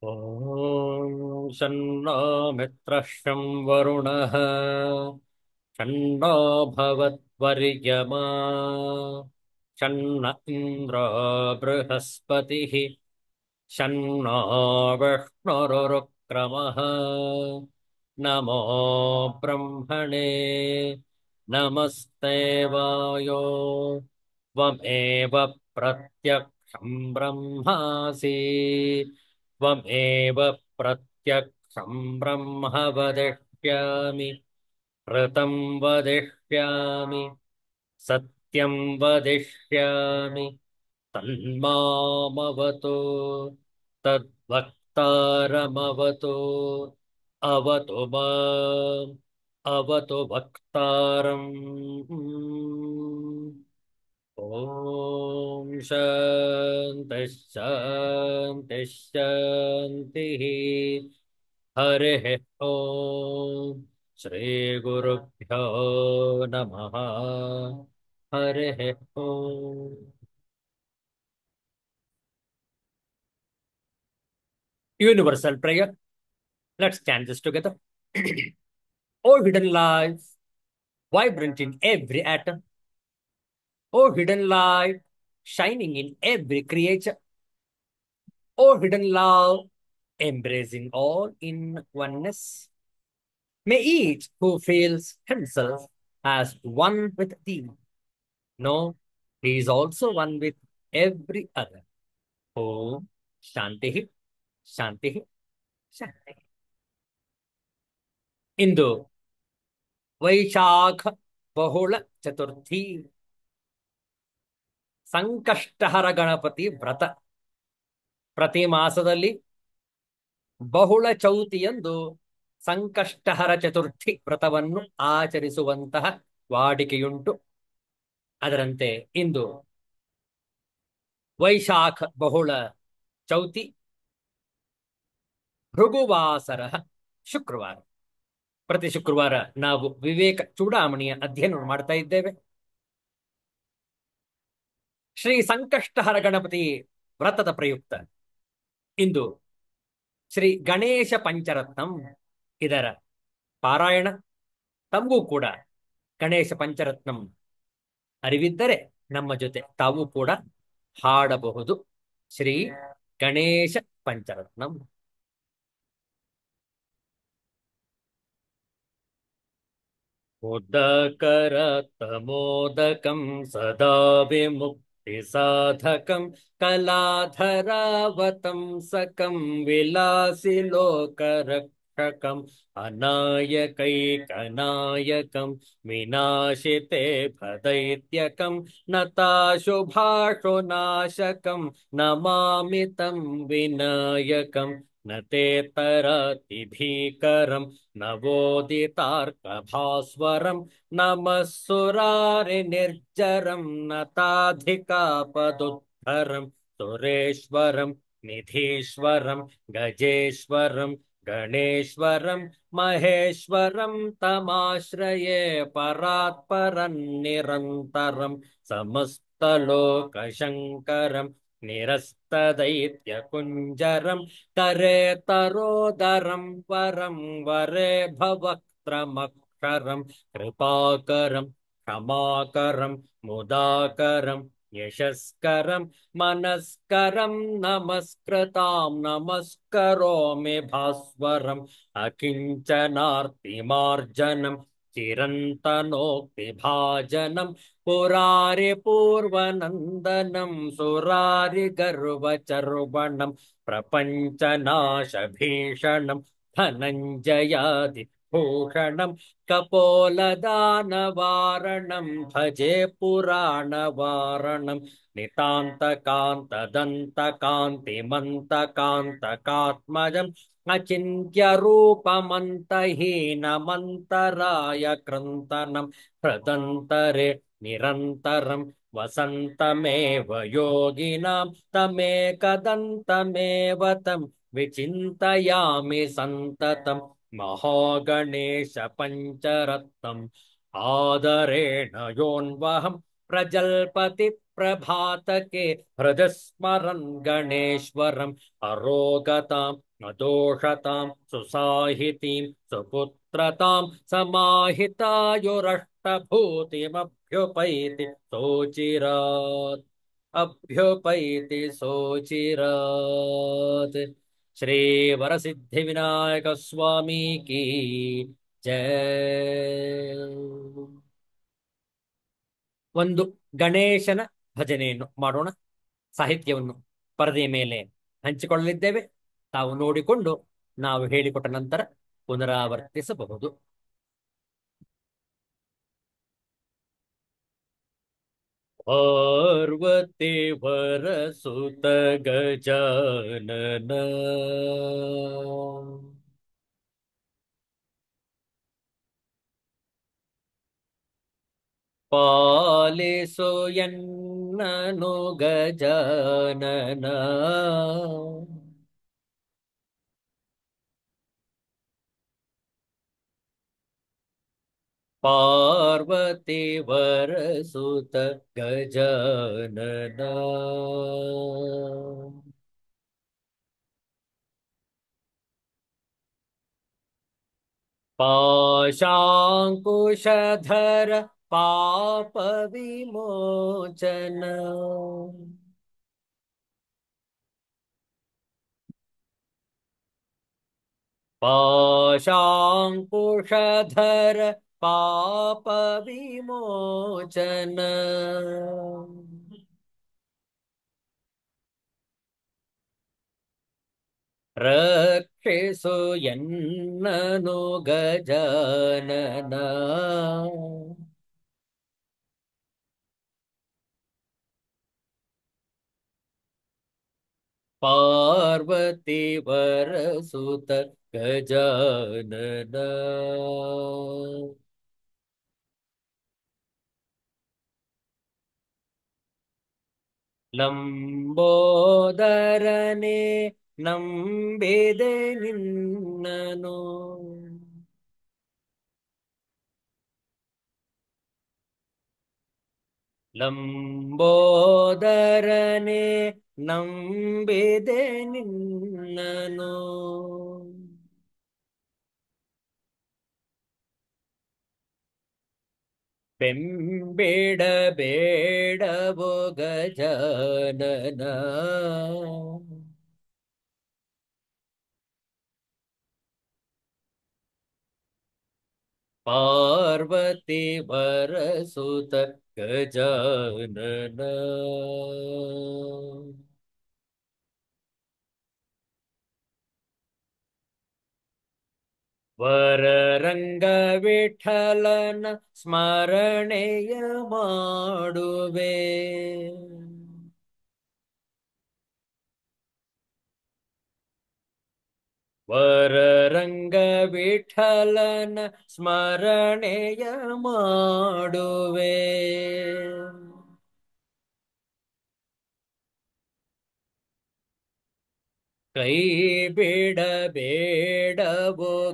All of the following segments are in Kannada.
ॐ शन्नो मित्रः शं वरुणः शन्नो भवद्वर्यमा शन्न इन्द्रो बृहस्पतिः शन्नो विष्णुरुक्रमः नमो ब्रह्मणे नमस्ते वायो त्वमेव प्रत्यक्षं ब्रह्मासि त्वमेव प्रत्यक्षं ब्रह्म वदिष्यामि ऋतं वदिष्यामि सत्यं वदिष्यामि तन्मामवतु तद्वक्तारमवतु अवतु माम् अवतु वक्तारम् ॐ शान्तिः शान्तिः शान्तिः हरिः ॐ श्रीगुरुभ्यो नमः हरिः ॐ Universal prayer. Let's chant this together. O hidden life, vibrant in every atom. O hidden light, shining in every creature. O hidden love, embracing all in oneness. May each who feels himself as one with thee know he is also one with every other. Om Shanti, Shanti, Shanti. ಇಂದು ವೈಶಾಖ ಬಹುಳ ಚತುರ್ಥಿ ಸಂಕಷ್ಟಹರ ಗಣಪತಿ ವ್ರತ. ಪ್ರತಿ ಮಾಸದಲ್ಲಿ ಬಹುಳ ಚೌತಿಯಂದು ಸಂಕಷ್ಟಹರ ಚತುರ್ಥಿ ವ್ರತವನ್ನು ಆಚರಿಸುವಂತಹ ವಾಡಿಕೆಯುಂಟು. ಅದರಂತೆ ಇಂದು ವೈಶಾಖ ಬಹುಳ ಚೌತಿ ಭೃಗುವಾಸರ ಶುಕ್ರವಾರ. ಪ್ರತಿ ಶುಕ್ರವಾರ ನಾವು ವಿವೇಕ ಚೂಡಾಮಣಿಯ ಅಧ್ಯಯನ ಮಾಡ್ತಾ ಇದ್ದೇವೆ. ಶ್ರೀ ಸಂಕಷ್ಟಹರ ಗಣಪತಿ ವ್ರತದ ಪ್ರಯುಕ್ತ ಇಂದು ಶ್ರೀ ಗಣೇಶ ಪಂಚರತ್ನಂ ಇದರ ಪಾರಾಯಣ. ತಮಗೂ ಕೂಡ ಗಣೇಶ ಪಂಚರತ್ನಂ ಅರಿವಿದ್ದರೆ ನಮ್ಮ ಜೊತೆ ತಾವು ಕೂಡ ಹಾಡಬಹುದು. ಶ್ರೀ ಗಣೇಶ ಪಂಚರತ್ನಂ. उदकरतमोदकं सदा विमुक्तिसाधकं कलाधरावतंसकं विलासिलोकरक्षकम् अनायकैकनायकं विनाशिते भदैत्यकं नताशुभाशुनाशकं नमामि तं विनायकं न ते तरतिभीकरं नवोदितार्कभास्वरं नमः सुरारिनिर्जरं नताधिकापदुद्धरं सुरेश्वरं निधीश्वरं गजेश्वरं गणेश्वरं महेश्वरं तमाश्रये परात्परं निरन्तरं समस्तलोकशङ्करं निरस्तदैत्यकुञ्जरं करेतरोदरं परं वरे भवक्त्रमक्षरं कृपाकरं क्षमाकरं मुदाकरं यशस्करं मनस्करं नमस्कृतां नमस्करोमि भास्वरम् अकिञ्चनार्तिमार्जनं चिरन्तनोक्तिभाजनं पुरारिपूर्वनन्दनं सुरारिगर्वचर्वणं प्रपञ्चनाशभीषणं धनञ्जयादिभूषणं कपोलदानवारणं भजे पुराणवारणं नितान्तकान्तदन्तकान्तिमन्तकान्तकात्मजम् अचिन्त्यरूपमन्तहीनमन्तराय कृन्तनं हृदन्तरे निरन्तरं वसन्तमेव योगिनां तमेकदन्तमेव तं विचिन्तयामि सन्ततं महागणेश पञ्चरत्नम् आदरेण योऽन्वहं प्रजल्पति प्रभातके हृदस्मरन् गणेश्वरम् अरोगतां न दोषतां सुसाहितीं सुपुत्रतां समाहितायुरष्टभूतिमभ्युपैति सोचिरात् अभ्युपैति सोचिरात्। श्री वरसिद्धि विनायक स्वामी की जय। ಒಂದು ಗಣೇಶನ ಭಜನೆಯನ್ನು ಮಾಡೋಣ. ಸಾಹಿತ್ಯವನ್ನು ಪರದೆಯ ಮೇಲೆ ಹಂಚಿಕೊಳ್ಳಲಿದ್ದೇವೆ. ತಾವು ನೋಡಿಕೊಂಡು ನಾವು ಹೇಳಿಕೊಟ್ಟ ನಂತರ ಪುನರಾವರ್ತಿಸಬಹುದು. ಪಾರ್ವತಿ ವರಸುತ ಗಜಾನನ ಪಾಲಿಸು ಎನ್ನನು ಗಜಾನನ ಪಾರ್ವತಿ ವರಸುತ ಗಜಾನನ पाशाङ्कुशधर पाप विमोचन पाशाङ्कुशधर पाप विमोचन ರಕ್ಷಿಸು ಎನ್ನನು ಗಜಾನನ ಪಾರ್ವತಿ ವರಸುತ ಗಜಾನನ ಲಂಬೋದರನೆ ನಂಬಿದೆ ನಿನ್ನನು ಲಂಬೋದರನೆ ನಂಬಿದೆ ನಿನ್ನನು ಬೆಂಬಿಡ ಬೇಡವೋ ಗಜಾನನ ಪಾರ್ವತಿ ವರಸುತ ಗಜಾನನ ವರರಂಗ ವಿಠಲನ ಸ್ಮರಣೆಯ ಮಾಡುವೆ ವರರಂಗ ವಿಠಲನ ಸ್ಮರಣೆಯ ಮಾಡುವೆ ಕೈ ಬಿಡಬೇಡವೋ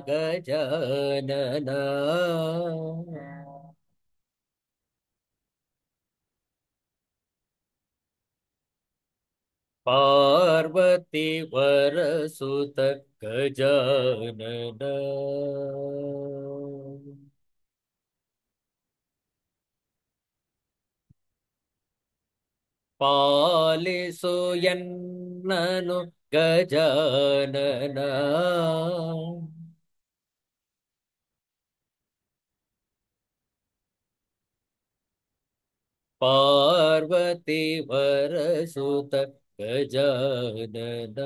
ಗಜಾನನ ಪಾರ್ವತಿ ವರಸುತ ಗಜಾನನ ಪಾಲಿಸು ಎನ್ನನು ಗಜಾನನ ಪಾರ್ವತಿ ವರಸುತ ಗಜಾನನ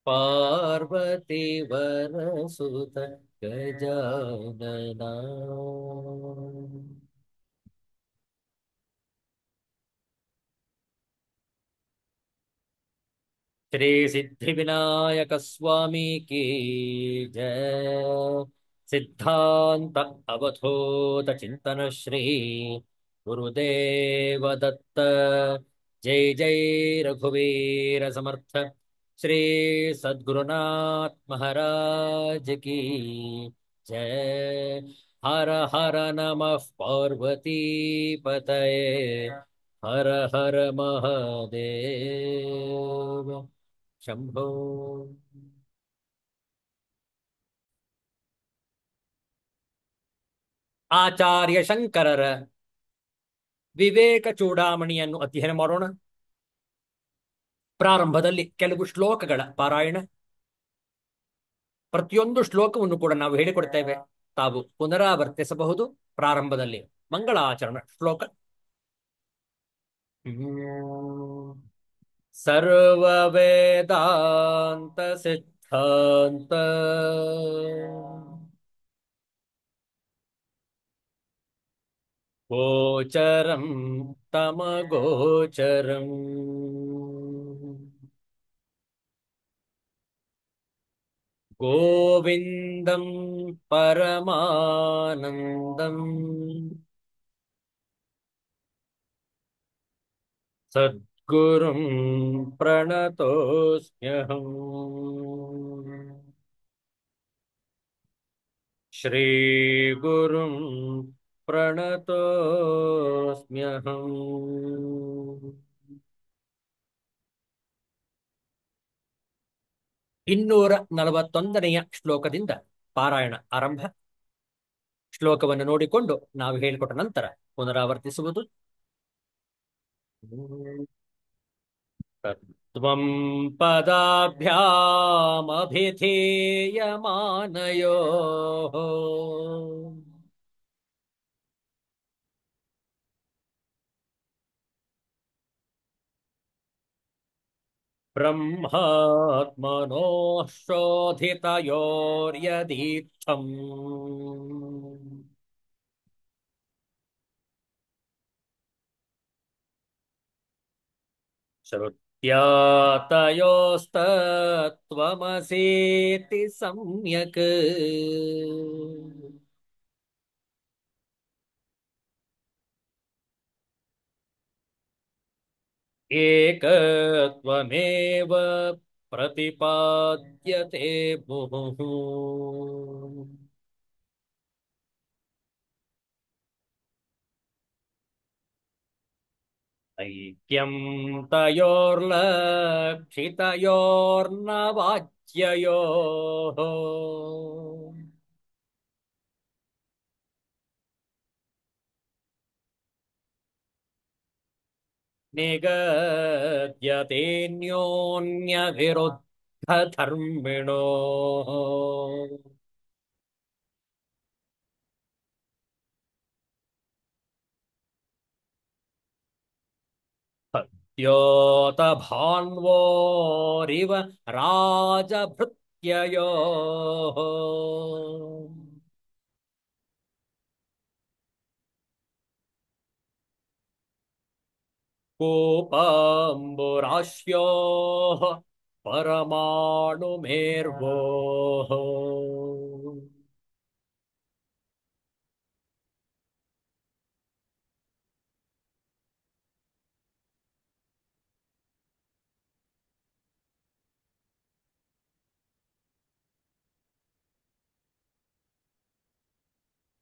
ಪಾರ್ವತಿ ವರಸುತ ಗಜಾನನ श्री सिद्धि विनायक स्वामी की जय। सिद्धांत अवधूत चिंतन श्री गुरुदेव दत्त। जय जय रघुवीर समर्थ श्री सद्गुरुनाथ महाराज की जय। हर हर नमः पार्वती पतये। हर हर महादेव शंभो। ಆಚಾರ್ಯ ಶಂಕರರ ವಿವೇಕ ಚೂಡಾಮಣಿಯನ್ನು ಅಧ್ಯಯನ ಮಾಡೋಣ. ಪ್ರಾರಂಭದಲ್ಲಿ ಕೆಲವು ಶ್ಲೋಕಗಳ ಪಾರಾಯಣ. ಪ್ರತಿಯೊಂದು ಶ್ಲೋಕವನ್ನು ಕೂಡ ನಾವು ಹೇಳಿಕೊಡ್ತೇವೆ, ತಾವು ಪುನರಾವರ್ತಿಸಬಹುದು. ಪ್ರಾರಂಭದಲ್ಲಿ ಮಂಗಳಾಚರಣ ಶ್ಲೋಕ. ಸರ್ವವೇದಾಂತ ಸಿದ್ಧಾಂತ ಗೋಚರಂ ತಮಗೋಚರಂ ಗೋವಿಂದಂ ಪರಮಾನಂದಂ ಸದ್ಗುರುಂ ಪ್ರಣತೋಸ್ಮ್ಯಹಂ. ಶ್ರೀಗುರುಂ ಪ್ರಣತೋಸ್ಮ್ಯಹಂ. 241ನೆಯ ಶ್ಲೋಕದಿಂದ ಪಾರಾಯಣ ಆರಂಭ. ಶ್ಲೋಕವನ್ನು ನೋಡಿಕೊಂಡು ನಾವು ಹೇಳಿಕೊಟ್ಟ ನಂತರ ಪುನರಾವರ್ತಿಸುವುದು. ತತ್ವಂ ಪದಾಭ್ಯಾಮಭಿಧೀಯಮಾನಯೋಃ ಬ್ರಹ್ಮಾತ್ಮನೋಃ ಶೋಧಿತಯೋರ್ಯದೀರ್ಥಂ ಶ್ರುತ್ಯಾ ತಯೋಸ್ತತ್ವಮಸೀತಿ ಸಮ್ಯಕ್ ಏಕತ್ವಮೇವ ಪ್ರತಿಪಾದ್ಯತೆ ಮುಹುಃ. ಐಕ್ಯಂ ತಯೋರ್ಲಕ್ಷಿತಯೋರ್ನ ವಾಚ್ಯಯೋಃ ನಿಗದ್ಯತೆನ್ಯೋನ್ಯವಿರುದ್ಧಧರ್ಮಿಣೋಃ. द्योतभान्वोरिव राजभृत्ययोः कूपाम्बुराश्योः परमाणुमेर्वोः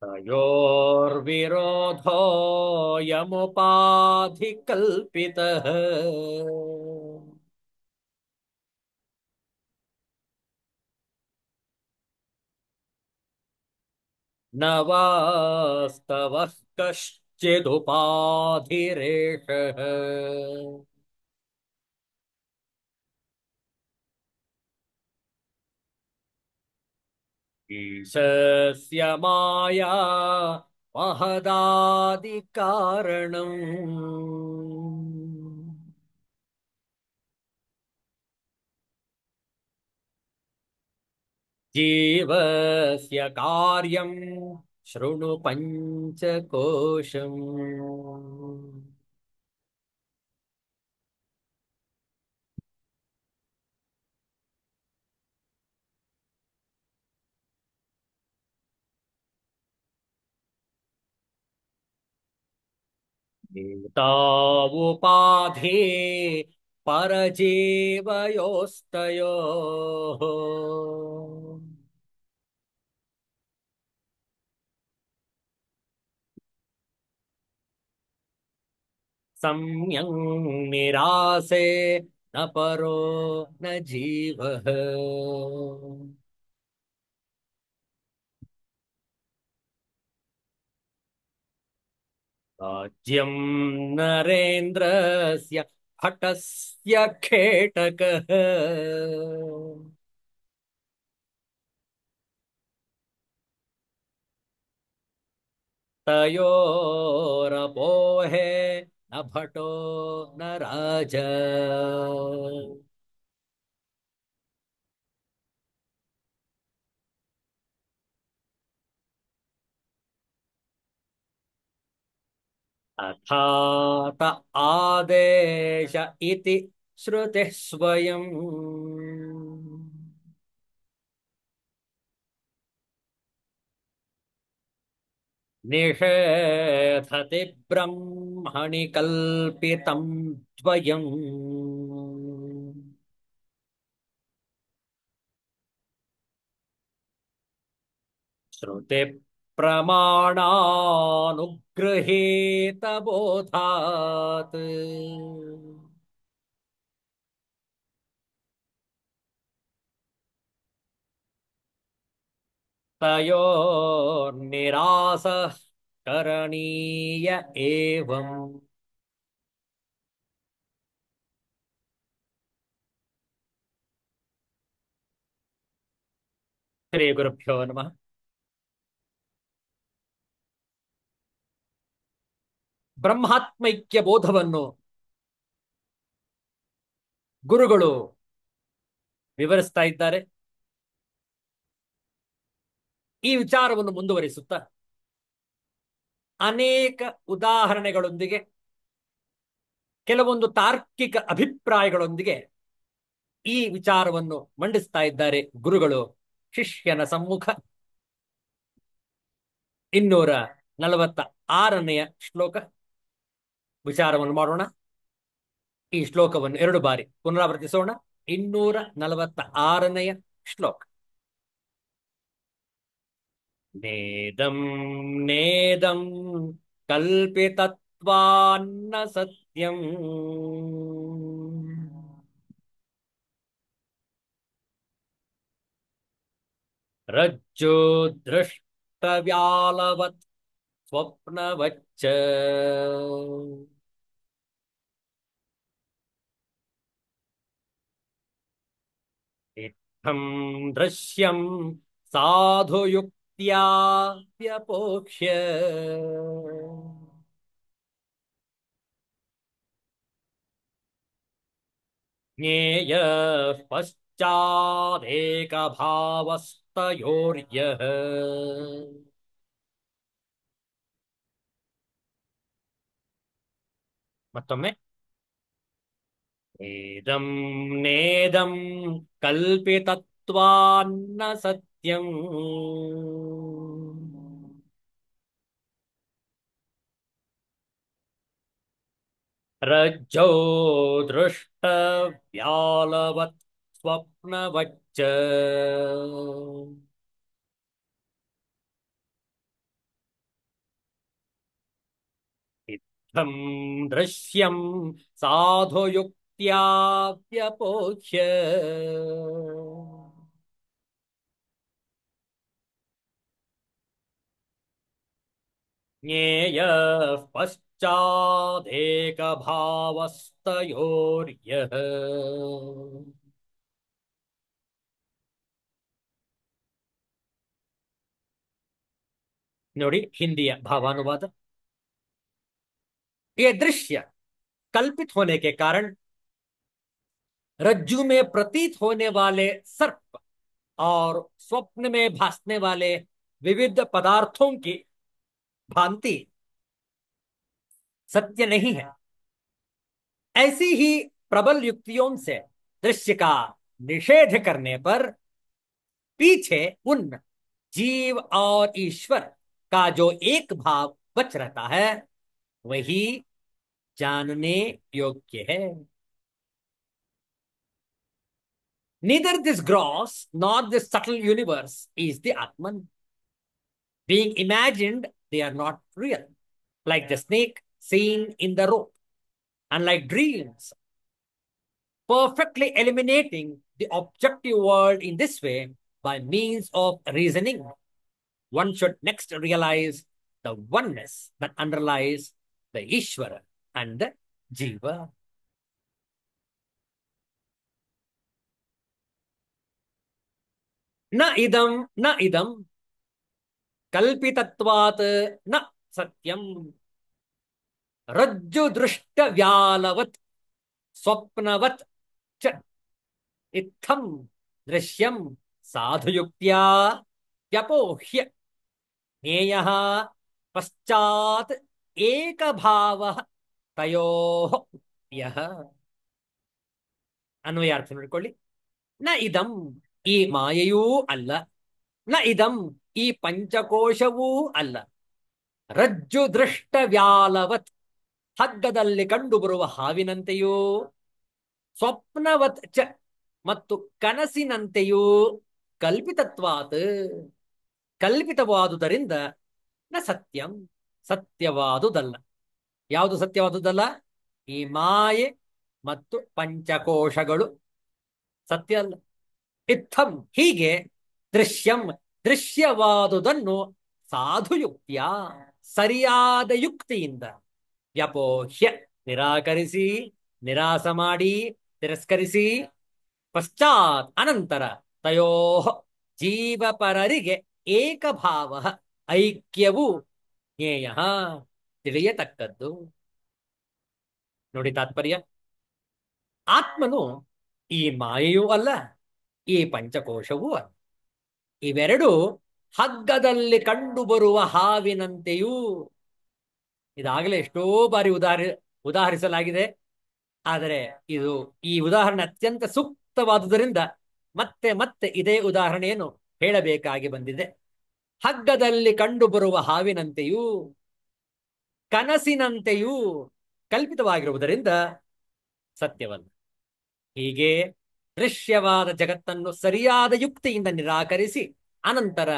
तयोर्विरोधो यमुपाधिकल्पितः न वास्तवः कश्चिदुपाधिरेषः ईशस्य माया महदादिकारणम् जीवस्य कार्यं शृणु पञ्चकोशम् एतावुपाधे परजीवयोस्तयोः सम्यं निरासे न परो न जीवः। राज्यं नरेन्द्रस्य हटस्य खेटकः तयोरपोहे न भटो न राजा। अथात आदेश इति श्रुतिः स्वयम् निषेधति ब्रह्मणि कल्पितं द्वयम्। श्रुतिप्रमाणानुगृहीतबोधात् तयोर्निरासः करणीय एवम्। ಶ್ರೀ ಗುರುಭ್ಯೋ ನಮಃ. ಬ್ರಹ್ಮಾತ್ಮೈಕ್ಯ ಬೋಧವನ್ನು ಗುರುಗಳು ವಿವರಿಸ್ತಾ ಇದ್ದಾರೆ. ಈ ವಿಚಾರವನ್ನು ಮುಂದುವರಿಸುತ್ತಾ ಅನೇಕ ಉದಾಹರಣೆಗಳೊಂದಿಗೆ ಕೆಲವೊಂದು ತಾರ್ಕಿಕ ಅಭಿಪ್ರಾಯಗಳೊಂದಿಗೆ ಈ ವಿಚಾರವನ್ನು ಮಂಡಿಸ್ತಾ ಇದ್ದಾರೆ ಗುರುಗಳು ಶಿಷ್ಯನ ಸಮ್ಮುಖ. 246ನೆಯ ಶ್ಲೋಕ ವಿಚಾರವನ್ನು ಮಾಡೋಣ. ಈ ಶ್ಲೋಕವನ್ನು 2 ಬಾರಿ ಪುನರಾವರ್ತಿಸೋಣ. 246ನೆಯ ಶ್ಲೋಕ. ನೇದಂ ನೇದಂ ಕಲ್ಪಿತತ್ವಾನ್ನ ಸತ್ಯಂ ರಜ್ಜೋ ದೃಷ್ಟವ್ಯಾಲವತ್ ಸ್ವಪ್ನವಚ್ಚ ಇತ್ತಂ ದೃಶ್ಯಂ ಸಾಧುಯುಕ್ತ್ಯಾ ವ್ಯಪೋಕ್ಷ್ಯ ಜ್ಞೇಯ ಪಶ್ಚಾದೇಕಭಾವಸ್ತಯೋರ್ಯಃ. ಮತ್ತೊಮ್ಮೆ ಏದಂ ನೇದಂ ಕಲ್ಪಿತತ್ವಾನ್ನ ಸತ್ಯಂ ರಜ್ಜೌ ದೃಷ್ಟವ್ಯಾಲವತ್ ಸ್ವಪ್ನವಚ್ಚ ಇತ್ತಂ ದೃಶ್ಯಂ ಸಾಧುಯುಕ್ತ್ಯಾ ವ್ಯಪೋಕ್ಷ್ಯ ಜ್ಞೇಯಃ ಪಶ್ಚಾದೇಕಭಾವಸ್ತಯೋರ್ಯಃ. ನೋಡಿ ಹಿಂದಿಯ भावानुवाद. ये दृश्य कल्पित होने के कारण रज्जु में प्रतीत होने वाले सर्प और स्वप्न में भासने वाले विविध पदार्थों की भांति सत्य नहीं है. ऐसी ही प्रबल युक्तियों से दृश्य का निषेध करने पर पीछे उन जीव और ईश्वर का जो एक भाव बच रहता है वही जानने योग्य है. Neither this gross nor this subtle universe is the Atman. Being imagined, they are not real. Like the snake seen in the rope, and like dreams, perfectly eliminating the objective world in this way by means of reasoning. One should next realize the oneness that underlies the Ishvara and the Jiva. न इदं कल्पितत्वात् न सत्यम रज्जु दृष्ट व्यालवत् स्वप्नवत् च इत्थं दृश्यं साधुयुक्त्या व्यपोह्य ज्ञेयः पश्चात् एक भावः तयोः यः ಅನ್ವಯಾರ್ಥ ನೋಡಿಕೊಳ್ಳಿ ನ ಇದಂ ಈ ಮಾಯೆಯೂ ಅಲ್ಲ ನ ಇದಂ ಈ ಪಂಚಕೋಶವೂ ಅಲ್ಲ ರಜ್ಜು ದೃಷ್ಟ ವ್ಯಾಲವತ್ ಹಗ್ಗದಲ್ಲಿ ಕಂಡುಬರುವ ಹಾವಿನಂತೆಯೂ ಸ್ವಪ್ನವತ್ ಚ ಮತ್ತು ಕನಸಿನಂತೆಯೂ ಕಲ್ಪಿತತ್ವಾತ್ ಕಲ್ಪಿತವಾದುದರಿಂದ ನ ಸತ್ಯಂ ಸತ್ಯವಾದುದಲ್ಲ ಯಾವುದು ಸತ್ಯವಾದುದಲ್ಲ ಈ ಮಾಯೆ ಮತ್ತು ಪಂಚಕೋಶಗಳು ಸತ್ಯ ಅಲ್ಲ ಇತ್ತಂ ಹೀಗೆ ದೃಶ್ಯಂ ದೃಶ್ಯವಾದುದನ್ನು ಸಾಧುಯುಕ್ತಿಯ ಸರಿಯಾದ ಯುಕ್ತಿಯಿಂದ ವ್ಯಪೋಹ್ಯ ನಿರಾಕರಿಸಿ ನಿರಾಸ ಮಾಡಿ ತಿರಸ್ಕರಿಸಿ ಪಶ್ಚಾತ್ ಅನಂತರ ತಯೋ ಜೀವಪರರಿಗೆ ಏಕಭಾವ ಐಕ್ಯವು ಜ್ಞೇಯ ತಿಳಿಯತಕ್ಕದ್ದು ನೋಡಿ ತಾತ್ಪರ್ಯ ಆತ್ಮನು ಈ ಮಾಯೆಯೂ ಅಲ್ಲ ಈ ಪಂಚಕೋಶವೂ ಅಲ್ಲ ಇವೆರಡು ಹಗ್ಗದಲ್ಲಿ ಕಂಡುಬರುವ ಹಾವಿನಂತೆಯೂ ಇದಾಗಲೇ ಎಷ್ಟೋ ಬಾರಿ ಉದಾಹರಿಸಲಾಗಿದೆ ಆದರೆ ಇದು ಈ ಉದಾಹರಣೆ ಅತ್ಯಂತ ಸೂಕ್ತವಾದುದರಿಂದ ಮತ್ತೆ ಮತ್ತೆ ಇದೇ ಉದಾಹರಣೆಯನ್ನು ಹೇಳಬೇಕಾಗಿ ಬಂದಿದೆ ಹಗ್ಗದಲ್ಲಿ ಕಂಡುಬರುವ ಹಾವಿನಂತೆಯೂ ಕನಸಿನಂತೆಯೂ ಕಲ್ಪಿತವಾಗಿರುವುದರಿಂದ ಸತ್ಯವಲ್ಲ ಹೀಗೆ ದೃಶ್ಯವಾದ ಜಗತ್ತನ್ನು ಸರಿಯಾದ ಯುಕ್ತಿಯಿಂದ ನಿರಾಕರಿಸಿ ಅನಂತರ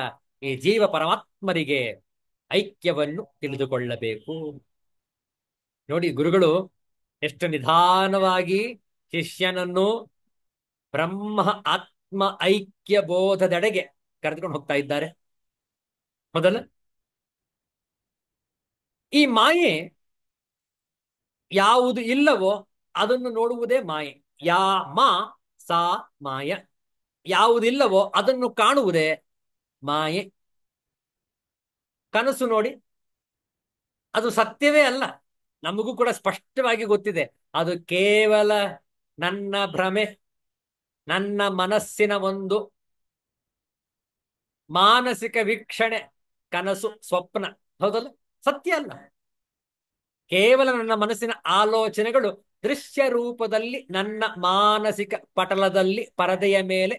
ಈ ಜೀವ ಪರಮಾತ್ಮರಿಗೆ ಐಕ್ಯವನ್ನು ತಿಳಿದುಕೊಳ್ಳಬೇಕು ನೋಡಿ ಗುರುಗಳು ಎಷ್ಟು ನಿಧಾನವಾಗಿ ಶಿಷ್ಯನನ್ನು ಬ್ರಹ್ಮ ಆತ್ಮ ಐಕ್ಯ ಬೋಧದೆಡೆಗೆ ಕರೆದುಕೊಂಡು ಹೋಗ್ತಾ ಇದ್ದಾರೆ ಮೊದಲ ಈ ಮಾಯೆ ಯಾವುದು ಇಲ್ಲವೋ ಅದನ್ನು ನೋಡುವುದೇ ಮಾಯೆ ಯಾ ಮಾ ಸಾ ಮಾಯ ಯಾವುದಿಲ್ಲವೋ ಅದನ್ನು ಕಾಣುವುದೇ ಮಾಯೆ ಕನಸು ನೋಡಿ ಅದು ಸತ್ಯವೇ ಅಲ್ಲ ನಮಗೂ ಕೂಡ ಸ್ಪಷ್ಟವಾಗಿ ಗೊತ್ತಿದೆ ಅದು ಕೇವಲ ನನ್ನ ಭ್ರಮೆ ನನ್ನ ಮನಸ್ಸಿನ ಒಂದು ಮಾನಸಿಕ ವೀಕ್ಷಣೆ ಕನಸು ಸ್ವಪ್ನ ಹೌದಲ್ಲ ಸತ್ಯ ಅಲ್ಲ ಕೇವಲ ನನ್ನ ಮನಸ್ಸಿನ ಆಲೋಚನೆಗಳು ದೃಶ್ಯ ರೂಪದಲ್ಲಿ ನನ್ನ ಮಾನಸಿಕ ಪಟಲದಲ್ಲಿ ಪರದೆಯ ಮೇಲೆ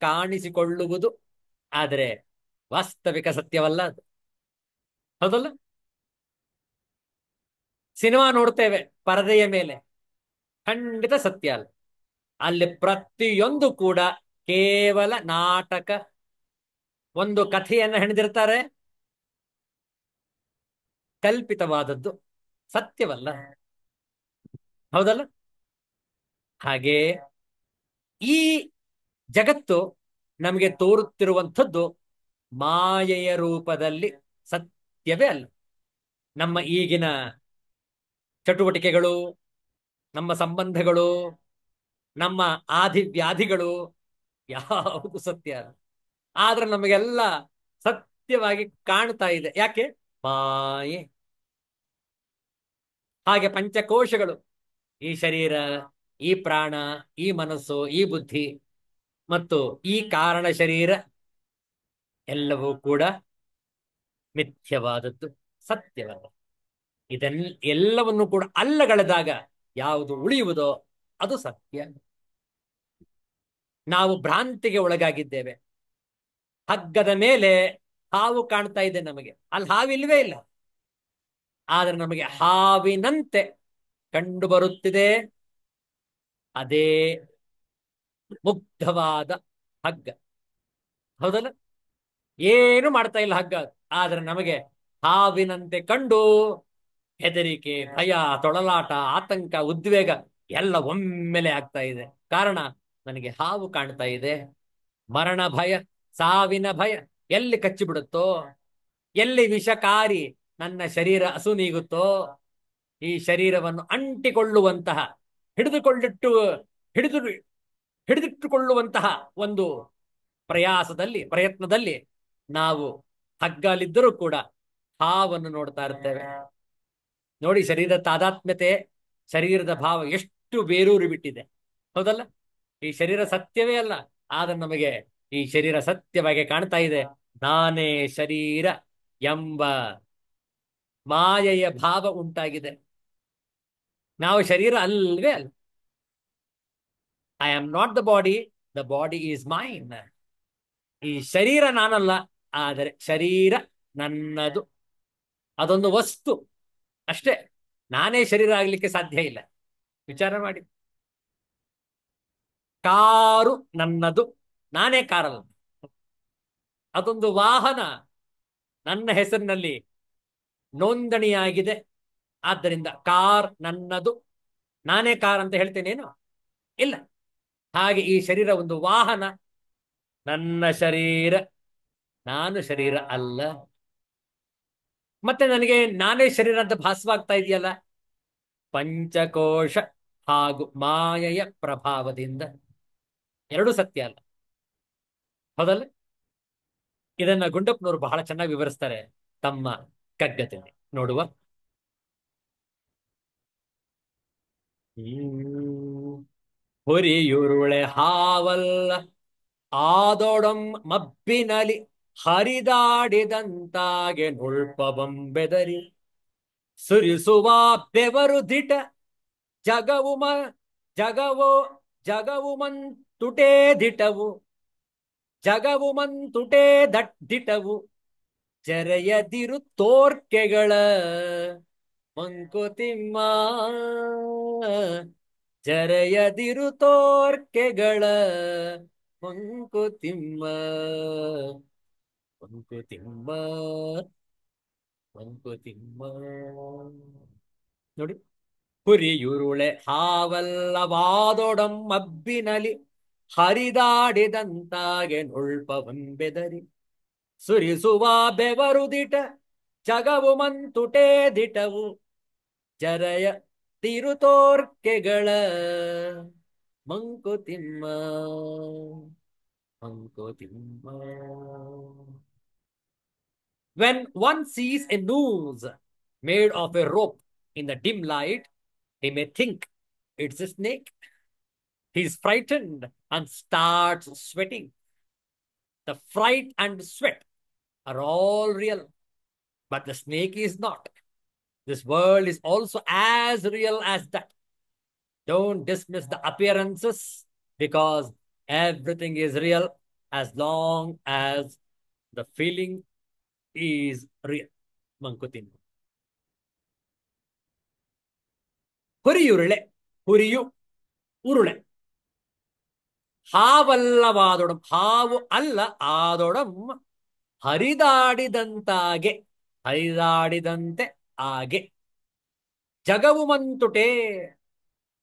ಕಾಣಿಸಿಕೊಳ್ಳುವುದು ಆದರೆ ವಾಸ್ತವಿಕ ಸತ್ಯವಲ್ಲ ಅದು ಹೌದಲ್ಲ ಸಿನಿಮಾ ನೋಡ್ತೇವೆ ಪರದೆಯ ಮೇಲೆ ಖಂಡಿತ ಸತ್ಯ ಅಲ್ಲ ಅಲ್ಲಿ ಪ್ರತಿಯೊಂದು ಕೂಡ ಕೇವಲ ನಾಟಕ ಒಂದು ಕಥೆಯನ್ನು ಹೆಣೆದಿರ್ತಾರೆ ಕಲ್ಪಿತವಾದದ್ದು ಸತ್ಯವಲ್ಲ ಹೌದಲ್ಲ ಹಾಗೆ ಈ ಜಗತ್ತು ನಮಗೆ ತೋರುತ್ತಿರುವಂಥದ್ದು ಮಾಯೆಯ ರೂಪದಲ್ಲಿ ಸತ್ಯವೇ ಅಲ್ಲ ನಮ್ಮ ಈಗಿನ ಚಟುವಟಿಕೆಗಳು ನಮ್ಮ ಸಂಬಂಧಗಳು ನಮ್ಮ ಆದಿವ್ಯಾಧಿಗಳು ಯಾವುದು ಸತ್ಯ ಅಲ್ಲ ಆದ್ರೆ ನಮಗೆಲ್ಲ ಸತ್ಯವಾಗಿ ಕಾಣ್ತಾ ಇದೆ ಯಾಕೆ ಮಾಯೆ ಹಾಗೆ ಪಂಚಕೋಶಗಳು ಈ ಶರೀರ ಈ ಪ್ರಾಣ ಈ ಮನಸ್ಸು ಈ ಬುದ್ಧಿ ಮತ್ತು ಈ ಕಾರಣ ಶರೀರ ಎಲ್ಲವೂ ಕೂಡ ಮಿಥ್ಯವಾದದ್ದು ಸತ್ಯವಲ್ಲ ಎಲ್ಲವನ್ನು ಕೂಡ ಅಲ್ಲಗಳೆದಾಗ ಯಾವುದು ಉಳಿಯುವುದೋ ಅದು ಸತ್ಯ ನಾವು ಭ್ರಾಂತಿಗೆ ಒಳಗಾಗಿದ್ದೇವೆ ಹಗ್ಗದ ಮೇಲೆ ಹಾವು ಕಾಣ್ತಾ ಇದೆ ನಮಗೆ ಅಲ್ಲಿ ಹಾವಿಲ್ವೇ ಇಲ್ಲ ಆದ್ರೆ ನಮಗೆ ಹಾವಿನಂತೆ ಕಂಡು ಬರುತ್ತಿದೆ ಅದೇ ಮುಗ್ಧವಾದ ಹಗ್ಗ. ಹೌದಲ್ಲ? ಏನು ಮಾಡ್ತಾ ಇಲ್ಲ ಹಗ್ಗ. ಆದ್ರೆ ನಮಗೆ ಹಾವಿನಂತೆ ಕಂಡು ಹೆದರಿಕೆ, ಭಯ, ತೊಳಲಾಟ, ಆತಂಕ, ಉದ್ವೇಗ ಎಲ್ಲ ಒಮ್ಮೆಲೆ ಆಗ್ತಾ ಇದೆ. ಕಾರಣ, ನನಗೆ ಹಾವು ಕಾಣ್ತಾ ಇದೆ. ಮರಣ ಭಯ, ಸಾವಿನ ಭಯ ಎಲ್ಲಿ ಕಚ್ಚಿಬಿಡುತ್ತೋ, ಎಲ್ಲಿ ವಿಷಕಾರಿ ನನ್ನ ಶರೀರ ಅಸುನೀಗುತ್ತೋ, ಈ ಶರೀರವನ್ನು ಅಂಟಿಕೊಳ್ಳುವಂತಹ, ಹಿಡಿದುಕೊಂಡಿಟ್ಟು ಹಿಡಿದು ಹಿಡಿದಿಟ್ಟುಕೊಳ್ಳುವಂತಹ ಒಂದು ಪ್ರಯತ್ನದಲ್ಲಿ ನಾವು ಹಗ್ಗಲಿದ್ದರೂ ಕೂಡ ಹಾವನ್ನು ನೋಡ್ತಾ ಇರ್ತೇವೆ. ನೋಡಿ, ಶರೀರದ ತಾದಾತ್ಮ್ಯತೆ, ಶರೀರದ ಭಾವ ಎಷ್ಟು ಬೇರೂರಿ ಬಿಟ್ಟಿದೆ. ಹೌದಲ್ಲ? ಈ ಶರೀರ ಸತ್ಯವೇ ಅಲ್ಲ, ಆದ್ರೆ ನಮಗೆ ಈ ಶರೀರ ಸತ್ಯವಾಗಿ ಕಾಣ್ತಾ ಇದೆ. ನಾನೇ ಶರೀರ ಎಂಬ ಮಾಯೆಯ ಭಾವ ಉಂಟಾಗಿದೆ. ನಾವು ಶರೀರ ಅಲ್ವೇ ಅಲ್ಲ. I am not the body, the body is mine. ಈ ಶರೀರ ನಾನಲ್ಲ, ಆದರೆ ಶರೀರ ನನ್ನದು. ಅದೊಂದು ವಸ್ತು ಅಷ್ಟೇ. ನಾನೇ ಶರೀರ ಆಗ್ಲಿಕ್ಕೆ ಸಾಧ್ಯ ಇಲ್ಲ. ವಿಚಾರ ಮಾಡಿ. ಕಾರು ನನ್ನದು, ನಾನೇ ಕಾರಲ್ಲ. ಅದೊಂದು ವಾಹನ ನನ್ನ ಹೆಸರಿನಲ್ಲಿ ನೋಂದಣಿಯಾಗಿದೆ. ಆದ್ದರಿಂದ ಕಾರ್ ನನ್ನದು, ನಾನೇ ಕಾರ್ ಅಂತ ಹೇಳ್ತೇನೇನು? ಇಲ್ಲ. ಹಾಗೆ ಈ ಶರೀರ ಒಂದು ವಾಹನ, ನನ್ನ ಶರೀರ, ನಾನು ಶರೀರ ಅಲ್ಲ. ಮತ್ತೆ ನನಗೆ ನಾನೇ ಶರೀರ ಅಂತ ಭಾಸವಾಗ್ತಾ ಇದೆಯಲ್ಲ, ಪಂಚಕೋಶ ಹಾಗೂ ಮಾಯೆಯ ಪ್ರಭಾವದಿಂದ. ಎರಡೂ ಸತ್ಯ ಅಲ್ಲ. ಹೌದಲ್ಲ? ಇದನ್ನ ಗುಂಡಪ್ಪನವರು ಬಹಳ ಚೆನ್ನಾಗಿ ವಿವರಿಸ್ತಾರೆ ತಮ್ಮ ಕಗ್ಗದಲ್ಲಿ. ನೋಡುವ. ಹೊರಿಯುರುಳೆ ಹಾವಲ್ಲ ಆದೊಡಂ ಮಬ್ಬಿನಲಿ ಹರಿದಾಡಿದಂತಾಗೆ ನುಳ್ಪಬಂಬೆದರಿ ಸುರಿಸುವ ಬೆವರು ದಿಟ ಜಗವು ಮ ಜಗವೋ ಜಗವು ಮಂತುಟೇ ದಿಟವು ಜಗವು ಮಂತುಟೇ ದಿಟವು ಜರೆಯದಿರು ತೋರ್ಕೆಗಳ ಮಂಕುತಿಮ್ಮ. ಜರೆಯದಿರು ತೋರ್ಕೆಗಳ ಮಂಕುತಿಮ್ಮ. ಮಂಕುತಿಮ್ಮ, ಮಂಕುತಿಮ್ಮ. ನೋಡಿ, ಹುರಿಯುರುಳೆ ಹಾವಲ್ಲವಾದೊಡಂ ಮಬ್ಬಿನಲಿ ಹರಿದಾಡಿದಂತಾಗೆ ನುಳ್ಪವಂಬೆದರಿ ಸುರಿಸುವ ಬೆವರು ದಿಟ ಜಗವು ಮಂತುಟೇ ದಿಟವು ಜರಯ ತಿರುತೋರ್ಕೆಗಳ Mankutimma. Mankutimma. When one sees a noose made of a rope in the dim light, he may think it's a snake. He's frightened and starts sweating. The fright and sweat are all real, but the snake is not. This world is also as real as that. Don't dismiss the appearances, because everything is real as long as the feeling is real. Mankutimma. ಹುರಿಯುರುಳೆ, ಹುರಿಯು ಉರುಳೆ. ಹಾವಲ್ಲವಾದೊಡಂ, ಹಾವು ಅಲ್ಲ, ಆದೊಡಂ ಹರಿದಾಡಿದಂತಾಗೆ, ಹರಿದಾಡಿದಂತೆ ಆಗೆ. ಜಗವು ಮಂತುಟೇ,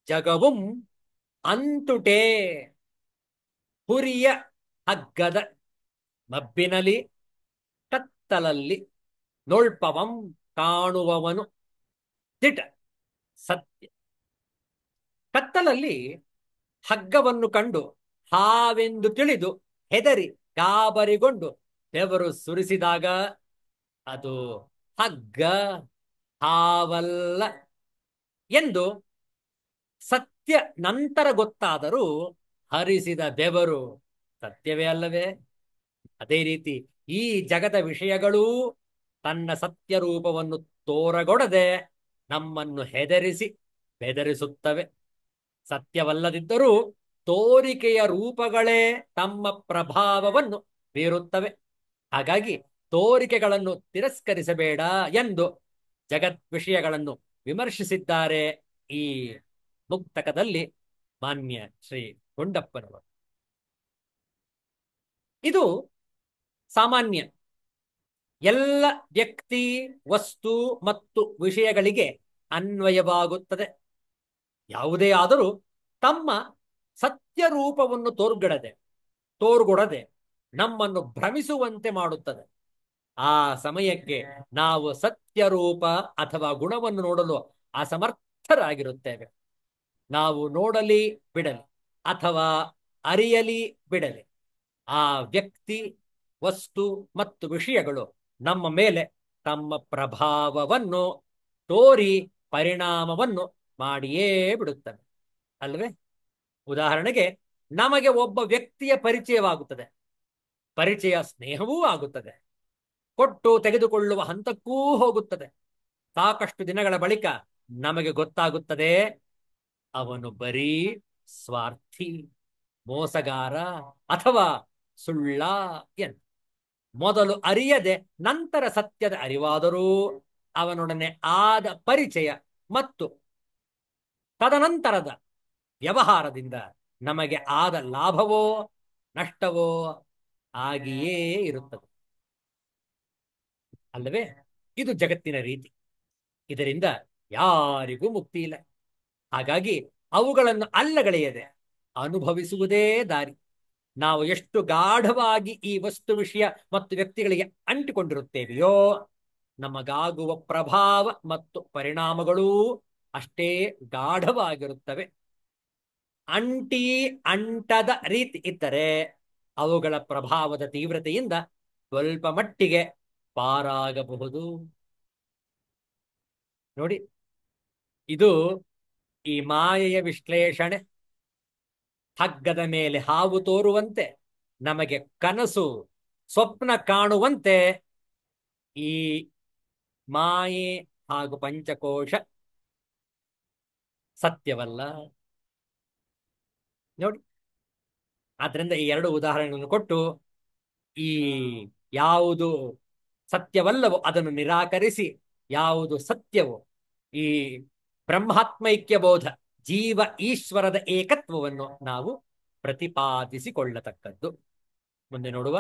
ಜಗವುಂ ಅಂತುಟೇ. ಹುರಿಯ ಹಗ್ಗದ ಮಬ್ಬಿನಲಿ, ಕತ್ತಲಲ್ಲಿ, ನೋಳ್ಪವಂ ಕಾಣುವವನು, ದಿಟ ಸತ್ಯ. ಕತ್ತಲಲ್ಲಿ ಹಗ್ಗವನ್ನು ಕಂಡು ಹಾವೆಂದು ತಿಳಿದು ಹೆದರಿ ಗಾಬರಿಗೊಂಡು ಬೆವರು ಸುರಿಸಿದಾಗ ಅದು ಹಗ್ಗ, ಹಾವಲ್ಲ ಎಂದು ಸತ್ಯ ನಂತರ ಗೊತ್ತಾದರೂ ಹರಿಸಿದ ಬೆವರು ಸತ್ಯವೇ ಅಲ್ಲವೇ? ಅದೇ ರೀತಿ ಈ ಜಗದ ವಿಷಯಗಳೂ ತನ್ನ ಸತ್ಯ ರೂಪವನ್ನು ತೋರಗೊಡದೆ ನಮ್ಮನ್ನು ಹೆದರಿಸಿ ಬೆದರಿಸುತ್ತವೆ. ಸತ್ಯವಲ್ಲದಿದ್ದರೂ ತೋರಿಕೆಯ ರೂಪಗಳೇ ತಮ್ಮ ಪ್ರಭಾವವನ್ನು ಬೀರುತ್ತವೆ. ಹಾಗಾಗಿ ತೋರಿಕೆಗಳನ್ನು ತಿರಸ್ಕರಿಸಬೇಡ ಎಂದು ಜಗತ್ ವಿಷಯಗಳನ್ನು ವಿಮರ್ಶಿಸಿದ್ದಾರೆ ಈ ಮುಕ್ತಕದಲ್ಲಿ ಮಾನ್ಯ ಶ್ರೀ ಗುಂಡಪ್ಪನವರು. ಇದು ಸಾಮಾನ್ಯ ಎಲ್ಲ ವ್ಯಕ್ತಿ, ವಸ್ತು ಮತ್ತು ವಿಷಯಗಳಿಗೆ ಅನ್ವಯವಾಗುತ್ತದೆ. ಯಾವುದೇ ಆದರೂ ತಮ್ಮ ಸತ್ಯ ರೂಪವನ್ನು ತೋರ್ಗೊಡದೆ ನಮ್ಮನ್ನು ಭ್ರಮಿಸುವಂತೆ ಮಾಡುತ್ತದೆ. ಆ ಸಮಯಕ್ಕೆ ನಾವು ಸತ್ಯ ರೂಪ ಅಥವಾ ಗುಣವನ್ನು ನೋಡಲು ಅಸಮರ್ಥರಾಗಿರುತ್ತೇವೆ. ನಾವು ನೋಡಲಿ ಬಿಡಲಿ ಅಥವಾ ಅರಿಯಲಿ ಬಿಡಲಿ, ಆ ವ್ಯಕ್ತಿ, ವಸ್ತು ಮತ್ತು ವಿಷಯಗಳು ನಮ್ಮ ಮೇಲೆ ತಮ್ಮ ಪ್ರಭಾವವನ್ನು ತೋರಿ ಪರಿಣಾಮವನ್ನು ಮಾಡಿಯೇ ಬಿಡುತ್ತವೆ, ಅಲ್ವೇ? ಉದಾಹರಣೆಗೆ, ನಮಗೆ ಒಬ್ಬ ವ್ಯಕ್ತಿಯ ಪರಿಚಯವಾಗುತ್ತದೆ. ಪರಿಚಯ ಸ್ನೇಹವೂ ಆಗುತ್ತದೆ, ಕೊಟ್ಟು ತೆಗೆದುಕೊಳ್ಳುವ ಹಂತಕ್ಕೂ ಹೋಗುತ್ತದೆ. ಸಾಕಷ್ಟು ದಿನಗಳ ಬಳಿಕ ನಮಗೆ ಗೊತ್ತಾಗುತ್ತದೆ, ಅವನು ಬರೀ ಸ್ವಾರ್ಥಿ, ಮೋಸಗಾರ ಅಥವಾ ಸುಳ್ಳ ಎಂದು. ಮೊದಲು ಅರಿಯದೆ ನಂತರ ಸತ್ಯದ ಅರಿವಾದರೂ ಅವನೊಡನೆ ಆದ ಪರಿಚಯ ಮತ್ತು ತದನಂತರದ ವ್ಯವಹಾರದಿಂದ ನಮಗೆ ಆದ ಲಾಭವೋ ನಷ್ಟವೋ ಆಗಿಯೇ ಇರುತ್ತದೆ, ಅಲ್ಲವೇ? ಇದು ಜಗತ್ತಿನ ರೀತಿ. ಇದರಿಂದ ಯಾರಿಗೂ ಮುಕ್ತಿ ಇಲ್ಲ. ಹಾಗಾಗಿ ಅವುಗಳನ್ನು ಅಲ್ಲಗಳೆಯದೆ ಅನುಭವಿಸುವುದೇ ದಾರಿ. ನಾವು ಎಷ್ಟು ಗಾಢವಾಗಿ ಈ ವಸ್ತು, ವಿಷಯ ಮತ್ತು ವ್ಯಕ್ತಿಗಳಿಗೆ ಅಂಟಿಕೊಂಡಿರುತ್ತೇವೆಯೋ, ನಮಗಾಗುವ ಪ್ರಭಾವ ಮತ್ತು ಪರಿಣಾಮಗಳೂ ಅಷ್ಟೇ ಗಾಢವಾಗಿರುತ್ತವೆ. ಅಂಟಿ ಅಂಟದ ರೀತಿ ಇದ್ದರೆ ಅವುಗಳ ಪ್ರಭಾವದ ತೀವ್ರತೆಯಿಂದ ಸ್ವಲ್ಪ ಮಟ್ಟಿಗೆ ಪಾರಾಗಬಹುದು. ನೋಡಿ, ಇದು ಈ ಮಾಯೆಯ ವಿಶ್ಲೇಷಣೆ. ಹಗ್ಗದ ಮೇಲೆ ಹಾವು ತೋರುವಂತೆ, ನಮಗೆ ಕನಸು, ಸ್ವಪ್ನ ಕಾಣುವಂತೆ ಈ ಮಾಯೆ ಹಾಗೂ ಪಂಚಕೋಶ ಸತ್ಯವಲ್ಲ. ನೋಡಿ, ಆದ್ರಿಂದ ಈ ಎರಡು ಉದಾಹರಣೆಗಳನ್ನು ಕೊಟ್ಟು ಈ ಯಾವುದು ಸತ್ಯವಲ್ಲವೋ ಅದನ್ನು ನಿರಾಕರಿಸಿ, ಯಾವುದು ಸತ್ಯವೋ ಈ ಬ್ರಹ್ಮಾತ್ಮೈಕ್ಯ ಬೋಧ, ಜೀವ ಈಶ್ವರದ ಏಕತ್ವವನ್ನು ನಾವು ಪ್ರತಿಪಾದಿಸಿಕೊಳ್ಳತಕ್ಕದ್ದು. ಮುಂದೆ ನೋಡುವ.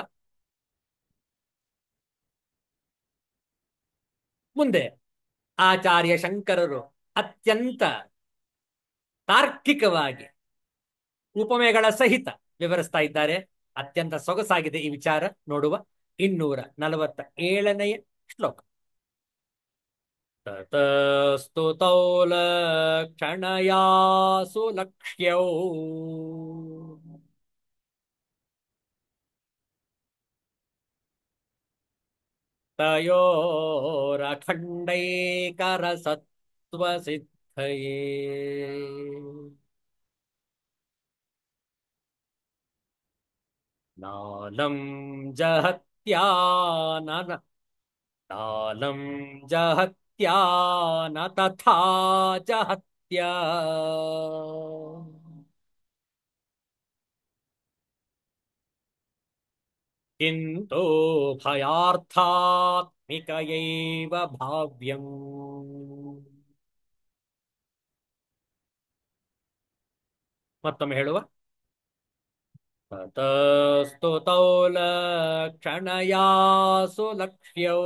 ಮುಂದೆ ಆಚಾರ್ಯ ಶಂಕರರು ಅತ್ಯಂತ ತಾರ್ಕಿಕವಾಗಿ ಉಪಮೆಗಳ ಸಹಿತ ವಿವರಿಸ್ತಾ ಇದ್ದಾರೆ. ಅತ್ಯಂತ ಸೊಗಸಾಗಿದೆ ಈ ವಿಚಾರ. ನೋಡುವ 247ನೇ ಶ್ಲೋಕ. ತತಸ್ತು ತೌಲಕ್ಷಣಯಾ ಸುಲಕ್ಷ್ಯೌ ತಯೋರಖಂಡೈಕರಸತ್ವಸಿದ್ಧಯೇ ನಾಲಂ ಜಹತ್ಯಾನನ ನಾಲಂ ಜಹತ್ಯಾನ ತಥಾ ಜಹತ್ಯ ಕಿಂತು ಭಯಾರ್ಥಾತ್ಮಿಕಯೈವ ಭಾವ್ಯಂ. ಮತ್ತೊಮ್ಮೆ ಹೇಳುವ. ತತಸ್ತು ತೌಲಕ್ಷಣಯಾ ಸುಲಕ್ಷ್ಯೌ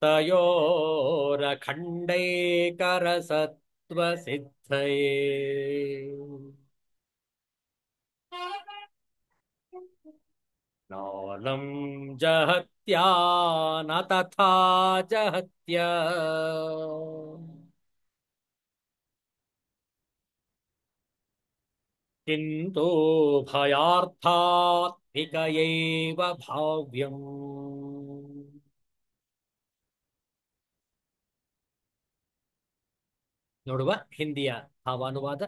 ತಯೋರಖಂಡೈಕರಸತ್ವಸಿದ್ಧಯೇ ನಾಲಂ ಜಹತ್ಯಾನ ತಥಾ ಜಹತ್ಯ ಕಿಂತು ಭಯಾರ್ಥಾತ್ಮಿಕಯೈವ ಭಾವ್ಯಂ. ನೋಡುವ ಹಿಂದಿಯ ಭಾವಾನುವಾದ.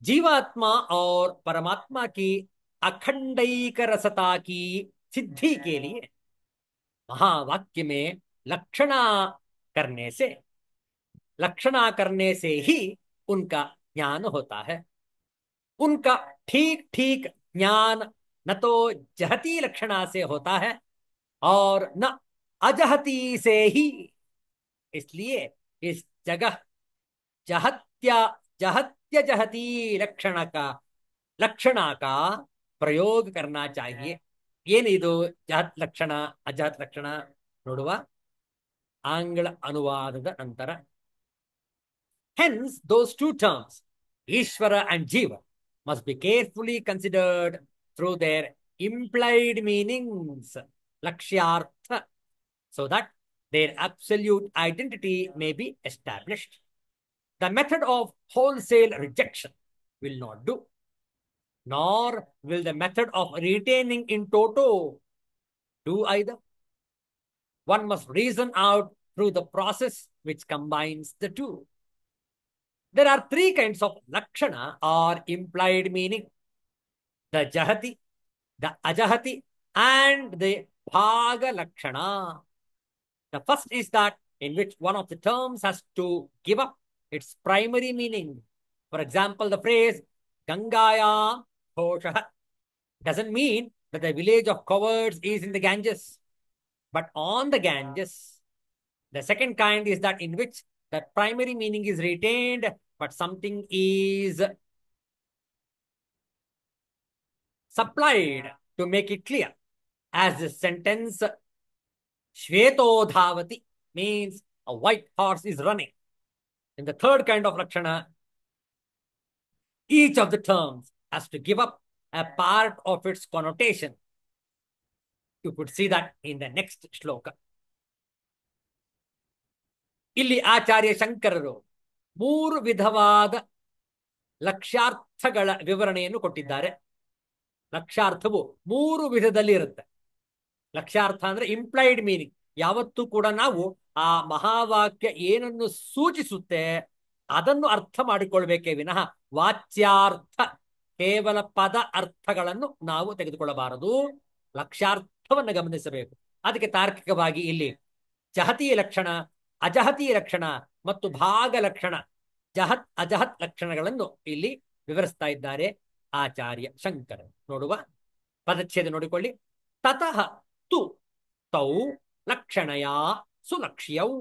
जीवात्मा और परमात्मा की अखंडैक रसता की सिद्धि के लिए महावाक्य में लक्षणा करने से ही उनका ज्ञान होता है. उनका ठीक ठीक ज्ञान न तो जहती लक्षणा से होता है और न अजहती से ही. इसलिए इस जगह जहत्या जहत्य जहती लक्षण का प्रयोग करना चाहिए. ಏನಿದು ಜಹತ್ ಲಕ್ಷಣ ಅಜಹತ್ ಲಕ್ಷಣ ನೋಡುವ ಆಂಗ್ಲ ಅನುವಾದದ ನಂತರ. Hence, those two terms, Ishvara and Jiva, must be carefully considered through their implied meanings, Lakshyartha, so that their absolute identity may be established. The method of wholesale rejection will not do, nor will the method of retaining in toto do either. One must reason out through the process which combines the two. There are three kinds of lakshana or implied meaning: the jahati, the ajahati, and the bhaga lakshana. The first is that in which one of the terms has to give up its primary meaning. For example, the phrase Gangaya Khosha doesn't mean that the village of cowards is in the Ganges, but on the Ganges. The second kind is that in which the primary meaning is retained, but something is supplied to make it clear. As the sentence Shveto Dhavati means a white horse is running. In the third kind of Lakshana, each of the terms has to give up a part of its connotation. You could see that in the next shloka. ಇಲ್ಲಿ ಆಚಾರ್ಯ ಶಂಕರರು ಮೂರು ವಿಧವಾದ ಲಕ್ಷ್ಯಾರ್ಥಗಳ ವಿವರಣೆಯನ್ನು ಕೊಟ್ಟಿದ್ದಾರೆ. ಲಕ್ಷ್ಯಾರ್ಥವು ಮೂರು ವಿಧದಲ್ಲಿ ಇರುತ್ತೆ. ಲಕ್ಷ್ಯಾರ್ಥ ಅಂದ್ರೆ ಇಂಪ್ಲೈಡ್ ಮೀನಿಂಗ್. ಯಾವತ್ತೂ ಕೂಡ ನಾವು ಆ ಮಹಾವಾಕ್ಯ ಏನನ್ನು ಸೂಚಿಸುತ್ತೆ ಅದನ್ನು ಅರ್ಥ ಮಾಡಿಕೊಳ್ಬೇಕೇ ವಿನಃ ವಾಚ್ಯಾರ್ಥ ಕೇವಲ ಪದ ಅರ್ಥಗಳನ್ನು ನಾವು ತೆಗೆದುಕೊಳ್ಳಬಾರದು. ಲಕ್ಷ್ಯಾರ್ಥವನ್ನು ಗಮನಿಸಬೇಕು. ಅದಕ್ಕೆ ತಾರ್ಕಿಕವಾಗಿ ಇಲ್ಲಿ ಜಹತಿ ಲಕ್ಷಣ, ಅಜಹತಿ ಲಕ್ಷಣ ಮತ್ತು ಭಾಗ ಲಕ್ಷಣ, ಜಹತ್ ಅಜಹತ್ ಲಕ್ಷಣಗಳನ್ನು ಇಲ್ಲಿ ವಿವರಿಸ್ತಾ ಇದ್ದಾರೆ ಆಚಾರ್ಯ ಶಂಕರ. ನೋಡುವ ಪದಚ್ಛೇದ ನೋಡಿಕೊಳ್ಳಿ. ತತಃ ತು ತೌ ಲಕ್ಷಣಯ ಸುಲಕ್ಷ್ಯೌ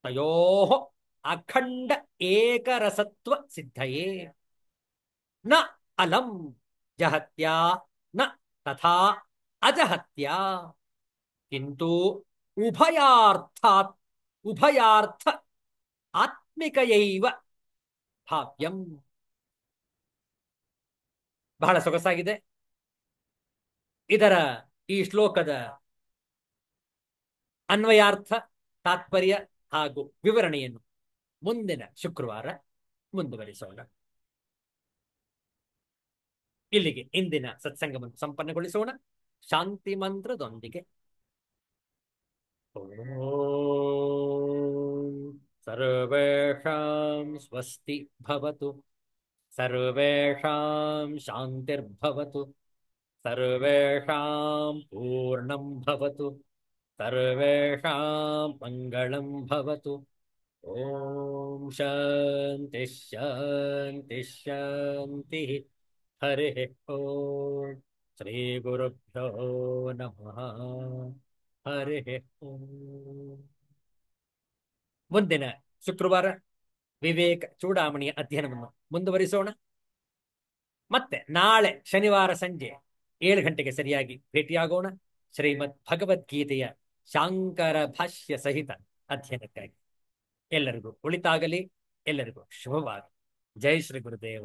ತಯೋ ಅಖಂಡ ಏಕರಸತ್ವ ಸಿದ್ಧಯೇ ನ ಅಲಂ ಜಹತ್ಯಾ ನ ತಥಾ ಅಜಹತ್ಯಾ ಕಿಂತು ಉಭಯಾರ್ಥ ಆತ್ಮಿಕಯೈವ ಭಾವ್ಯಂ. ಬಹಳ ಸೊಗಸಾಗಿದೆ. ಇದರ ಈ ಶ್ಲೋಕದ ಅನ್ವಯಾರ್ಥ, ತಾತ್ಪರ್ಯ ಹಾಗೂ ವಿವರಣೆಯನ್ನು ಮುಂದಿನ ಶುಕ್ರವಾರ ಮುಂದುವರಿಸೋಣ. ಇಲ್ಲಿಗೆ ಇಂದಿನ ಸತ್ಸಂಗವನ್ನು ಸಂಪನ್ನಗೊಳಿಸೋಣ ಶಾಂತಿ ಮಂತ್ರದೊಂದಿಗೆ. ಸರ್ವೇಷಾಂ ಸ್ವಸ್ತಿ ಭವತು, ಸರ್ವೇಷಾಂ ಶಾಂತಿರ್ಭವತು, ಸರ್ವೇಷಾಂ ಪೂರ್ಣಂ ಭವತು, ಸರ್ವೇಷಾಂ ಮಂಗಳಂ ಭವತು. ಓಂ ಶಾಂತಿ ಶಾಂತಿ ಶಾಂತಿ. ಹರಿ ಓಂ. ಶ್ರೀ ಗುರುಭ್ಯೋ ನಮಃ. ಹರಿ ಓಂ. ಮುಂದಿನ ಶುಕ್ರವಾರ ವಿವೇಕ ಚೂಡಾಮಣಿಯ ಅಧ್ಯಯನವನ್ನು ಮುಂದುವರಿಸೋಣ. ಮತ್ತೆ ನಾಳೆ ಶನಿವಾರ ಸಂಜೆ 7 ಗಂಟೆಗೆ ಸರಿಯಾಗಿ ಭೇಟಿಯಾಗೋಣ ಶ್ರೀಮದ್ ಭಗವದ್ಗೀತೆಯ ಶಾಂಕರ ಭಾಷ್ಯ ಸಹಿತ ಅಧ್ಯಯನಕ್ಕಾಗಿ. ಎಲ್ಲರಿಗೂ ಒಳಿತಾಗಲಿ, ಎಲ್ಲರಿಗೂ ಶುಭವಾಗಲಿ. ಜೈ ಶ್ರೀ ಗುರುದೇವ.